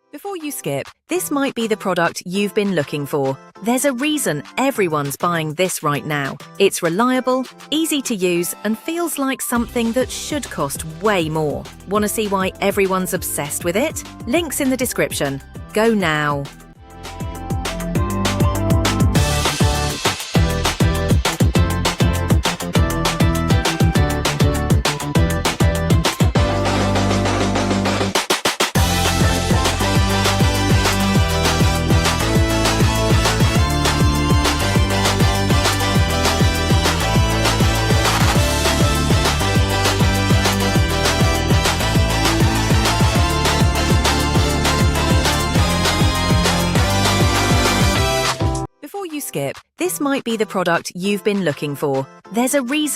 Before you skip, this might be the product you've been looking for. There's a reason everyone's buying this right now. It's reliable, easy to use, and feels like something that should cost way more. Want to see why everyone's obsessed with it? Links in the description. Go now. Before you skip, this might be the product you've been looking for. There's a reason